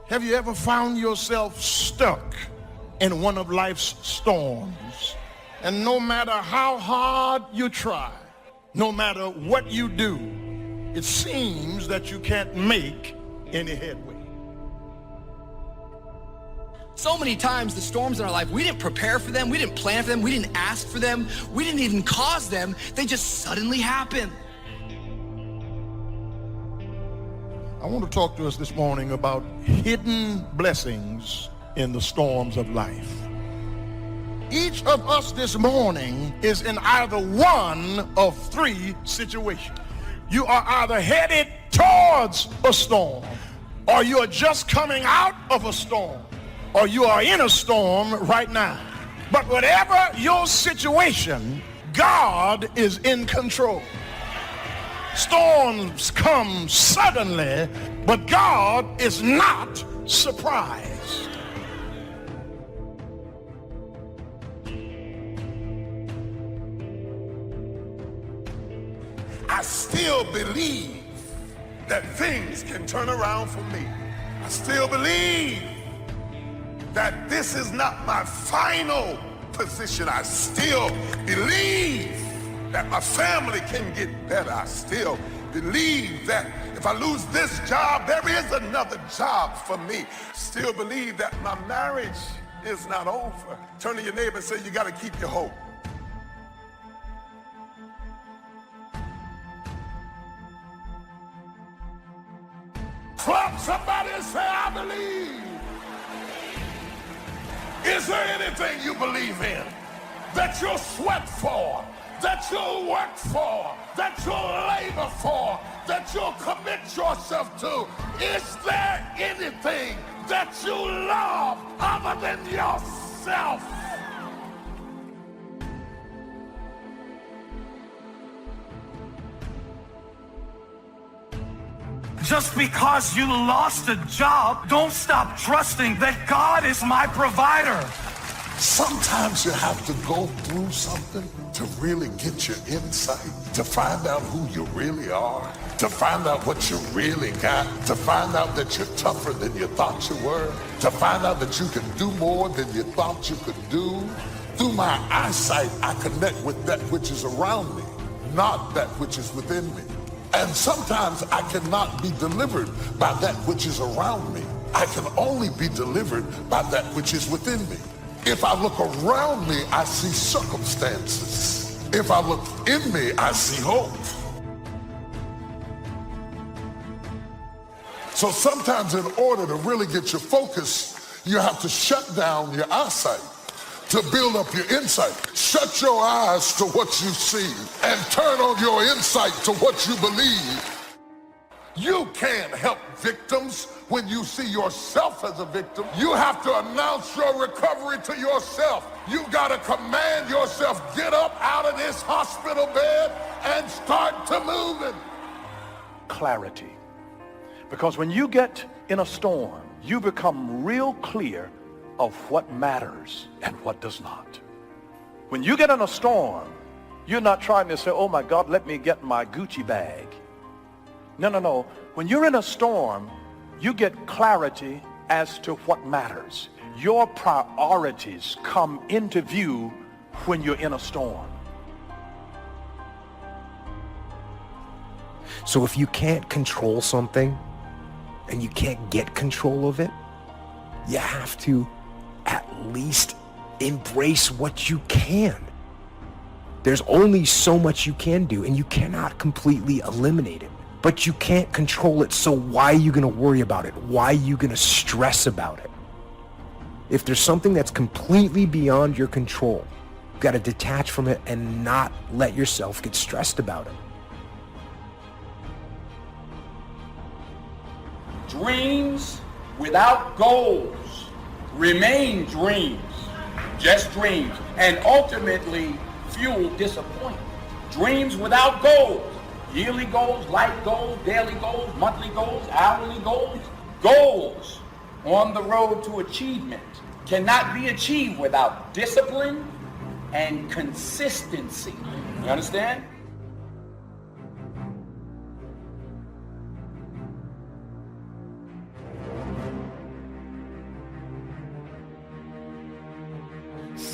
Have you ever found yourself stuck in one of life's storms? And no matter how hard you try, no matter what you do, it seems that you can't make any headway. So many times the storms in our life, we didn't prepare for them, we didn't plan for them, we didn't ask for them, we didn't even cause them, they just suddenly happen. I want to talk to us this morning about hidden blessings in the storms of life. Each of us this morning is in either one of three situations. You are either headed towards a storm, or you are just coming out of a storm, or you are in a storm right now. But whatever your situation, God is in control. Storms come suddenly, but God is not surprised. I still believe that things can turn around for me. I still believe that this is not my final position. I still believe that my family can get better. I still believe that if I lose this job, there is another job for me. Still believe that my marriage is not over. Turn to your neighbor and say, you got to keep your hope. Clap somebody and say, I believe. Is there anything you believe in that you'll sweat for, that you'll work for, that you'll labor for, that you'll commit yourself to? Is there anything that you love other than yourself? Just because you lost a job, don't stop trusting that God is my provider. Sometimes you have to go through something to really get your insight, to find out who you really are, to find out what you really got, to find out that you're tougher than you thought you were, to find out that you can do more than you thought you could do. Through my eyesight, I connect with that which is around me, not that which is within me. And sometimes I cannot be delivered by that which is around me. I can only be delivered by that which is within me. If I look around me, I see circumstances. If I look in me, I see hope. So sometimes in order to really get your focus, you have to shut down your eyesight to build up your insight. Shut your eyes to what you see and turn on your insight to what you believe. You can't help victims when you see yourself as a victim. You have to announce your recovery to yourself. You gotta command yourself, get up out of this hospital bed and start to moving. Clarity. Because when you get in a storm, you become real clear of what matters and what does not. When you get in a storm, you're not trying to say, oh my God, let me get my Gucci bag. No. When you're in a storm, you get clarity as to what matters. Your priorities come into view when you're in a storm. So if you can't control something and you can't get control of it, you have to at least embrace what you can. There's only so much you can do, and you cannot completely eliminate it, but you can't control it. So why are you going to worry about it? Why are you going to stress about it? If there's something that's completely beyond your control, you've got to detach from it and not let yourself get stressed about it. Dreams without goals remain dreams, just dreams, and ultimately fuel disappointment. Dreams without goals, yearly goals, life goals, daily goals, monthly goals, hourly goals, goals on the road to achievement cannot be achieved without discipline and consistency. You understand?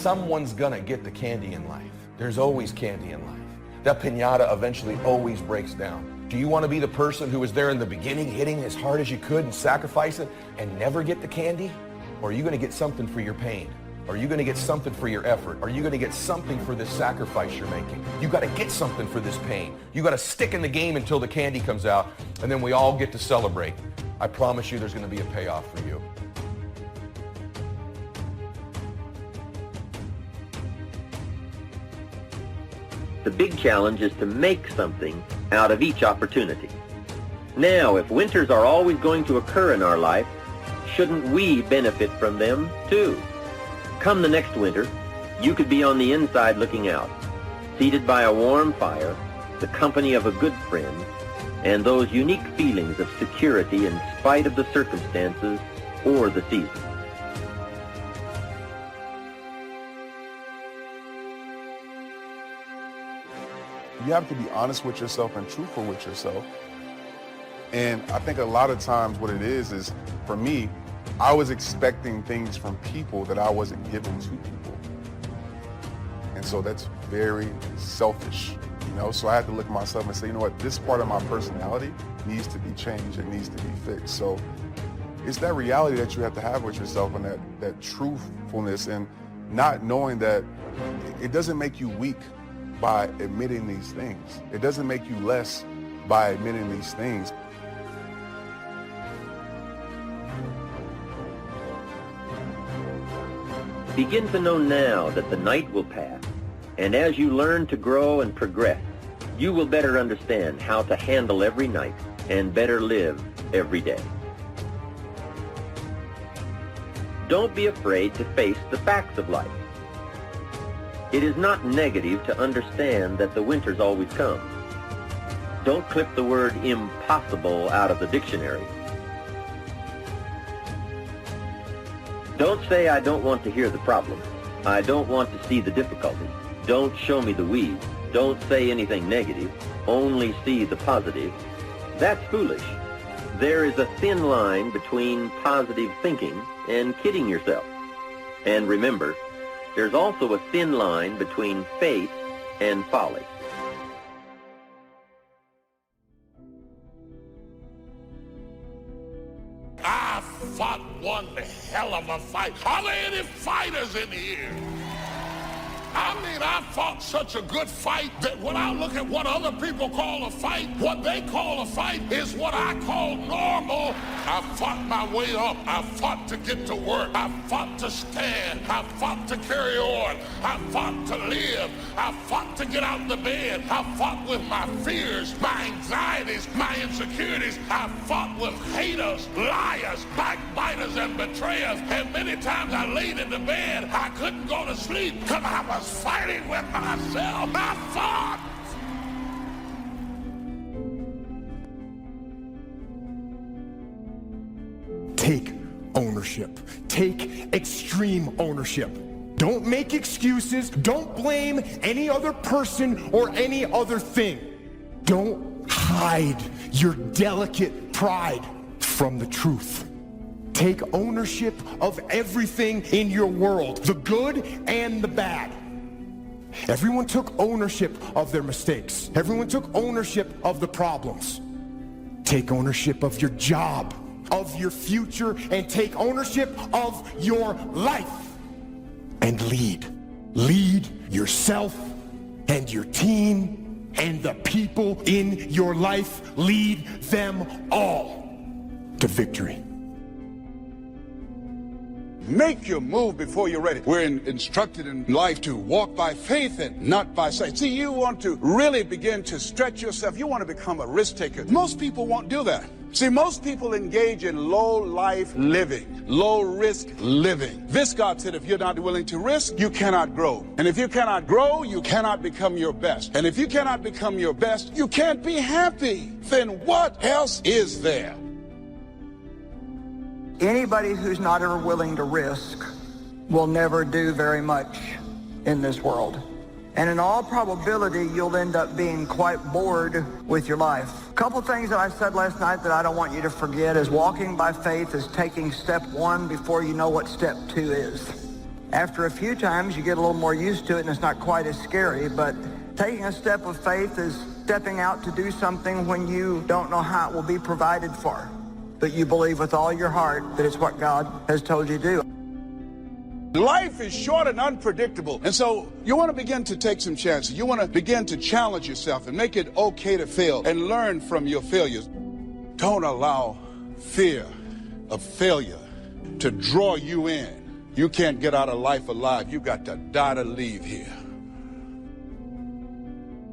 someone's gonna get the candy in life. There's always candy in life. That piñata eventually always breaks down. Do you want to be the person who was there in the beginning, hitting as hard as you could and sacrificing and never get the candy? Or are you going to get something for your pain? Are you going to get something for your effort? Are you going to get something for this sacrifice you're making? You got to get something for this pain. You got to stick in the game until the candy comes out, and then we all get to celebrate. I promise you there's going to be a payoff for you. The big challenge is to make something out of each opportunity. Now, if winters are always going to occur in our life, shouldn't we benefit from them too? Come the next winter, you could be on the inside looking out, seated by a warm fire, the company of a good friend, and those unique feelings of security in spite of the circumstances or the season. You have to be honest with yourself and truthful with yourself. And I think a lot of times what it is for me, I was expecting things from people that I wasn't giving to people. And so that's very selfish, you know? So I had to look at myself and say, you know what, this part of my personality needs to be changed, it needs to be fixed. So it's that reality that you have to have with yourself and that truthfulness, and not knowing that it doesn't make you weak by admitting these things. It doesn't make you less by admitting these things. Begin to know now that the night will pass, and as you learn to grow and progress, you will better understand how to handle every night and better live every day. Don't be afraid to face the facts of life. It is not negative to understand that the winters always come. Don't clip the word impossible out of the dictionary. Don't say, I don't want to hear the problem. I don't want to see the difficulty. Don't show me the weeds. Don't say anything negative. Only see the positive. That's foolish. There is a thin line between positive thinking and kidding yourself. And remember, there's also a thin line between faith and folly. I fought one hell of a fight. Are there any fighters in here? I mean, I fought such a good fight that when I look at what other people call a fight, what they call a fight is what I call normal. I fought my way up. I fought to get to work. I fought to stand. I fought to carry on. I fought to live. I fought to get out of the bed. I fought with my fears, my anxieties, my insecurities. I fought with haters, liars, backbiters, and betrayers. And many times I laid in the bed, I couldn't go to sleep because I was fighting with myself. I fought. Take ownership. Take extreme ownership. Don't make excuses. Don't blame any other person or any other thing. Don't hide your delicate pride from the truth. Take ownership of everything in your world, the good and the bad. Everyone took ownership of their mistakes. Everyone took ownership of the problems. Take ownership of your job, of your future, and take ownership of your life. And lead. Lead yourself and your team and the people in your life. Lead them all to victory. Make your move before you're ready. We're instructed in life to walk by faith and not by sight. See, you want to really begin to stretch yourself. You want to become a risk taker. Most people won't do that. See, most people engage in low life living, low risk living. This God said, if you're not willing to risk, you cannot grow. And if you cannot grow, you cannot become your best. And if you cannot become your best, you can't be happy. Then what else is there? Anybody who's not ever willing to risk will never do very much in this world. And in all probability, you'll end up being quite bored with your life. A couple things that I said last night that I don't want you to forget is walking by faith is taking step one before you know what step two is. After a few times, you get a little more used to it and it's not quite as scary, but taking a step of faith is stepping out to do something when you don't know how it will be provided for. But you believe with all your heart that it's what God has told you to do. Life is short and unpredictable. And so you want to begin to take some chances. You want to begin to challenge yourself and make it okay to fail and learn from your failures. Don't allow fear of failure to draw you in. You can't get out of life alive. You got to die to leave here.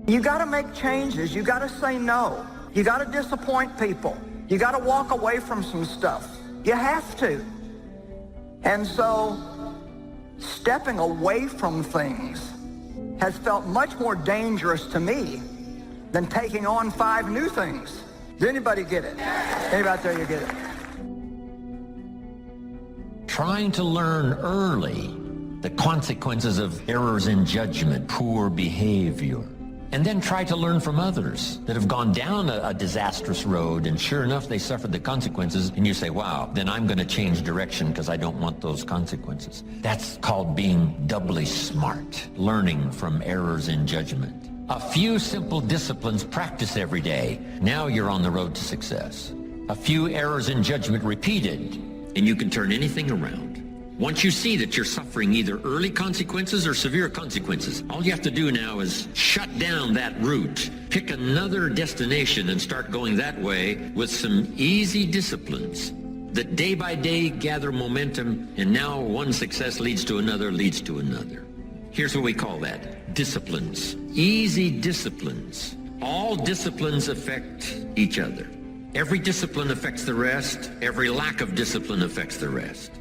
You got to make changes. You got to say no. You got to disappoint people. You got to walk away from some stuff. You have to. And so stepping away from things has felt much more dangerous to me than taking on 5 new things. Does anybody get it? Anybody out there, you get it? Trying to learn early the consequences of errors in judgment, poor behavior, and then try to learn from others that have gone down a disastrous road, and sure enough, they suffered the consequences, and you say, wow, then I'm going to change direction because I don't want those consequences. That's called being doubly smart, learning from errors in judgment. A few simple disciplines practiced every day. Now you're on the road to success. A few errors in judgment repeated, and you can turn anything around. Once you see that you're suffering either early consequences or severe consequences, all you have to do now is shut down that route, pick another destination and start going that way with some easy disciplines that day by day gather momentum, and now one success leads to another, leads to another. Here's what we call that: disciplines. Easy disciplines. All disciplines affect each other. Every discipline affects the rest. Every lack of discipline affects the rest.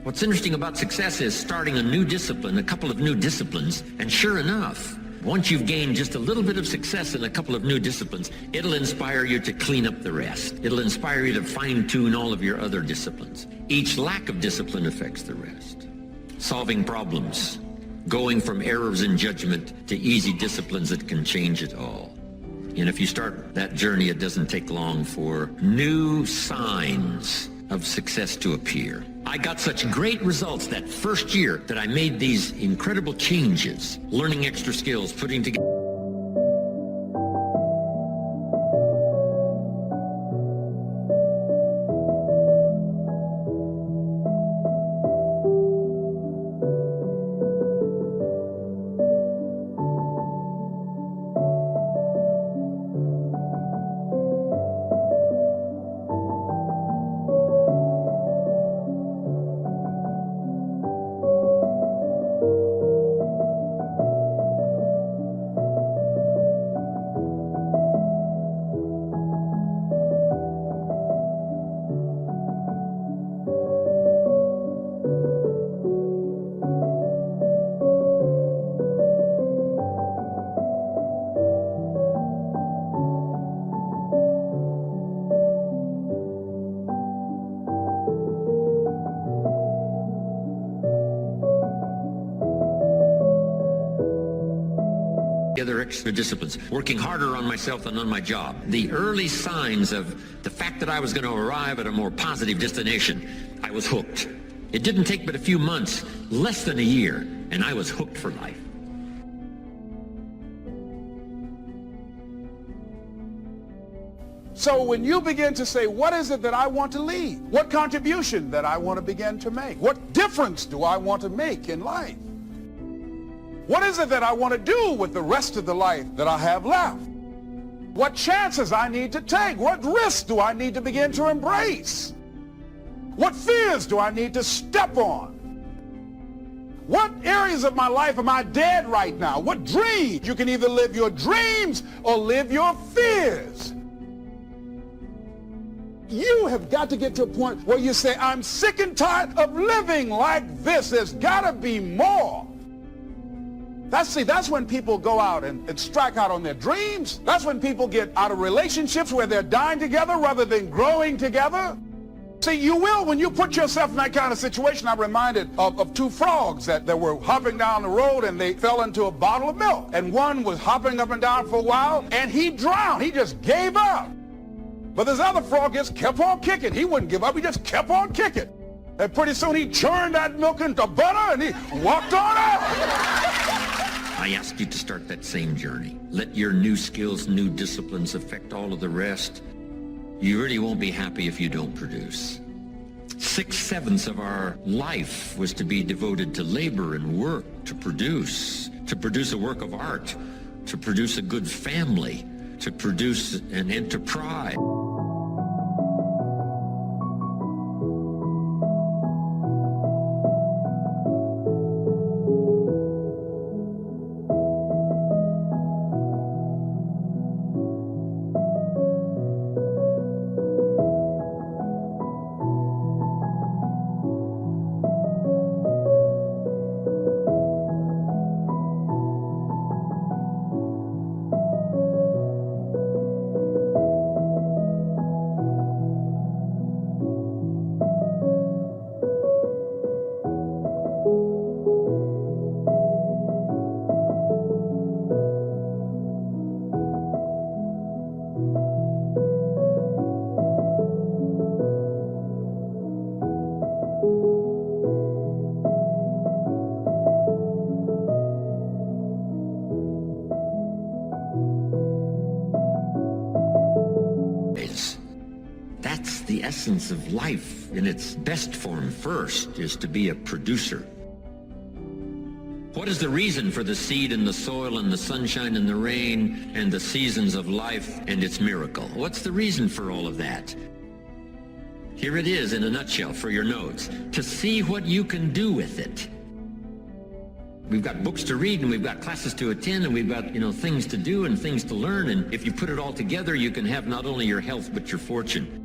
What's interesting about success is starting a new discipline, a couple of new disciplines, and sure enough, once you've gained just a little bit of success in a couple of new disciplines, it'll inspire you to clean up the rest. It'll inspire you to fine-tune all of your other disciplines. Each lack of discipline affects the rest. Solving problems, going from errors in judgment to easy disciplines that can change it all. And if you start that journey, it doesn't take long for new signs of success to appear. I got such great results that first year that I made these incredible changes, learning extra skills, putting together. Other extra disciplines, working harder on myself than on my job. The early signs of the fact that I was going to arrive at a more positive destination, I was hooked. It didn't take but a few months, less than a year, and I was hooked for life. So when you begin to say, what is it that I want to leave? What contribution that I want to begin to make? What difference do I want to make in life? What is it that I want to do with the rest of the life that I have left? What chances I need to take? What risks do I need to begin to embrace? What fears do I need to step on? What areas of my life am I dead right now? What dreams? You can either live your dreams or live your fears. You have got to get to a point where you say, I'm sick and tired of living like this. There's got to be more. That's when people go out and strike out on their dreams. That's when people get out of relationships where they're dying together rather than growing together. See, you will when you put yourself in that kind of situation. I'm reminded of 2 frogs that were hopping down the road, and they fell into a bottle of milk. And one was hopping up and down for a while, and he drowned. He just gave up. But this other frog just kept on kicking. He wouldn't give up. He just kept on kicking. And pretty soon he churned that milk into butter and he walked on out. I ask you to start that same journey. Let your new skills, new disciplines affect all of the rest. You really won't be happy if you don't produce. 6/7 of our life was to be devoted to labor and work, to produce a work of art, to produce a good family, to produce an enterprise. That's the essence of life in its best form. First is to be a producer. What is the reason for the seed and the soil and the sunshine and the rain and the seasons of life and its miracle? What's the reason for all of that? Here it is in a nutshell for your notes. To see what you can do with it. We've got books to read and we've got classes to attend and we've got, things to do and things to learn. And if you put it all together, you can have not only your health, but your fortune.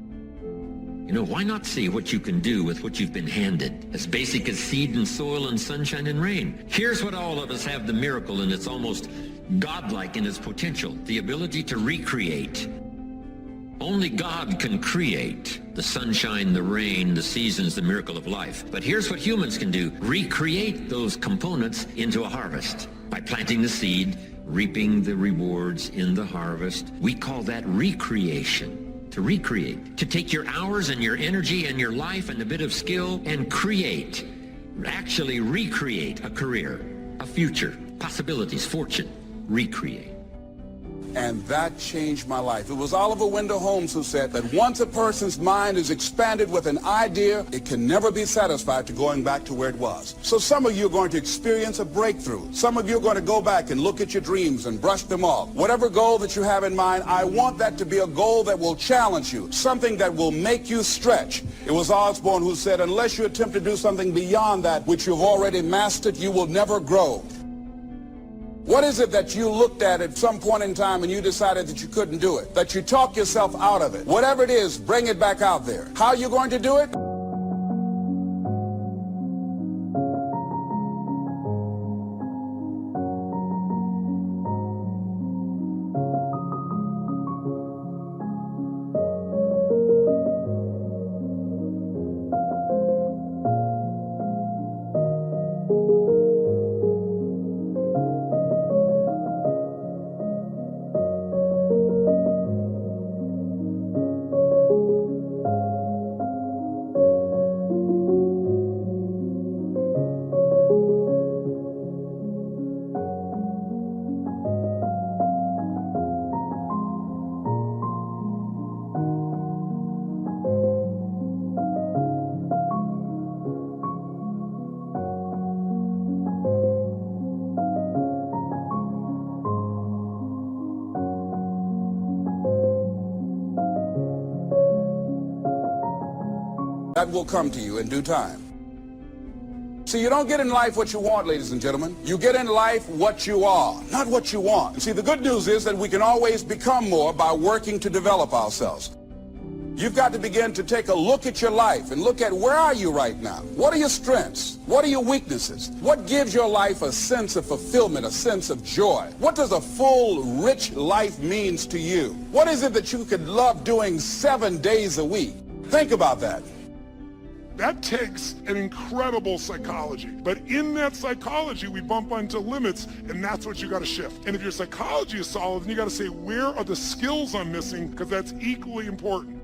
Why not see what you can do with what you've been handed? As basic as seed and soil and sunshine and rain. Here's what all of us have, the miracle, and it's almost godlike in its potential. The ability to recreate. Only God can create the sunshine, the rain, the seasons, the miracle of life. But here's what humans can do. Recreate those components into a harvest. By planting the seed, reaping the rewards in the harvest. We call that recreation. To recreate. To take your hours and your energy and your life and a bit of skill and create. Actually recreate a career, a future, possibilities, fortune. Recreate. And that changed my life. It was Oliver Wendell Holmes who said that once a person's mind is expanded with an idea, it can never be satisfied to going back to where it was. So some of you are going to experience a breakthrough. Some of you are going to go back and look at your dreams and brush them off. Whatever goal that you have in mind, I want that to be a goal that will challenge you, something that will make you stretch. It was Osborne who said, unless you attempt to do something beyond that which you've already mastered, you will never grow. What is it that you looked at some point in time and you decided that you couldn't do it? That you talk yourself out of it? Whatever it is, bring it back out there. How are you going to do it? That will come to you in due time. See, you don't get in life what you want, ladies and gentlemen. You get in life what you are, not what you want. And see, the good news is that we can always become more by working to develop ourselves. You've got to begin to take a look at your life and look at where are you right now? What are your strengths? What are your weaknesses? What gives your life a sense of fulfillment, a sense of joy? What does a full, rich life means to you? What is it that you could love doing 7 days a week? Think about that. That takes an incredible psychology. But in that psychology, we bump onto limits, and that's what you got to shift. And if your psychology is solid, then you got to say, where are the skills I'm missing? Because that's equally important.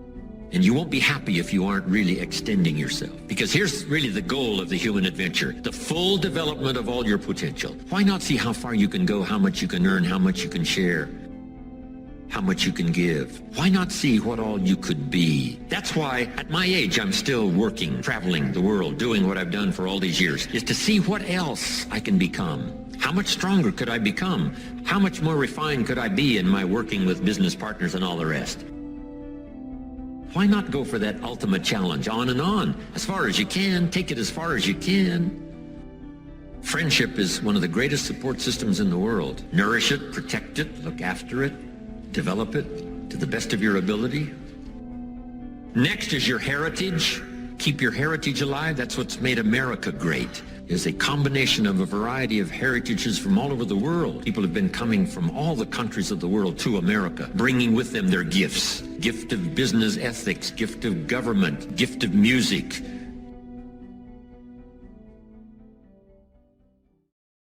And you won't be happy if you aren't really extending yourself. Because here's really the goal of the human adventure, the full development of all your potential. Why not see how far you can go, how much you can earn, how much you can share, how much you can give? Why not see what all you could be? That's why at my age I'm still working, traveling the world, doing what I've done for all these years, is to see what else I can become. How much stronger could I become? How much more refined could I be in my working with business partners and all the rest? Why not go for that ultimate challenge, on and on, as far as you can, take it as far as you can? Friendship is one of the greatest support systems in the world. Nourish it, protect it, look after it, develop it to the best of your ability. Next is your heritage. Keep your heritage alive. That's what's made America great. Is a combination of a variety of heritages from all over the world. People have been coming from all the countries of the world to America, bringing with them their gifts. Gift of business ethics, gift of government, gift of music,